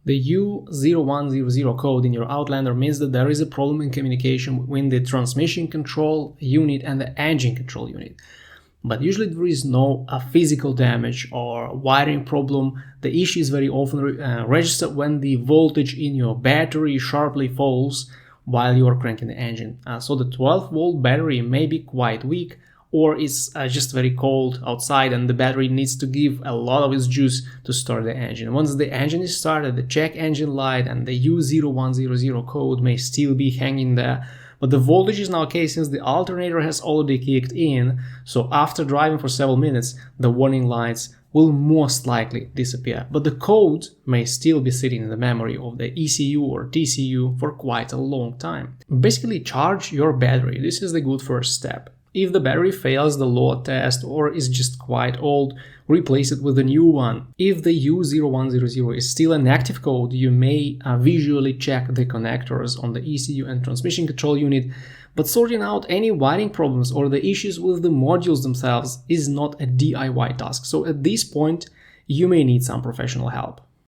The U0100 code in your Outlander means that there is a problem in communication between the transmission control unit and the engine control unit. But usually there is no physical damage or wiring problem. The issue is very often registered when the voltage in your battery sharply falls while you are cranking the engine. So the 12-volt battery may be quite weak, or it's just very cold outside and the battery needs to give a lot of its juice to start the engine. Once the engine is started, the check engine light and the U0100 code may still be hanging there, but the voltage is now okay since the alternator has already kicked in, so after driving for several minutes, the warning lights will most likely disappear. But the code may still be sitting in the memory of the ECU or TCU for quite a long time. Basically, charge your battery. This is the good first step. If the battery fails the load test or is just quite old, replace it with a new one. If the U0100 is still an active code, you may visually check the connectors on the ECU and transmission control unit, but sorting out any wiring problems or the issues with the modules themselves is not a DIY task. So at this point, you may need some professional help.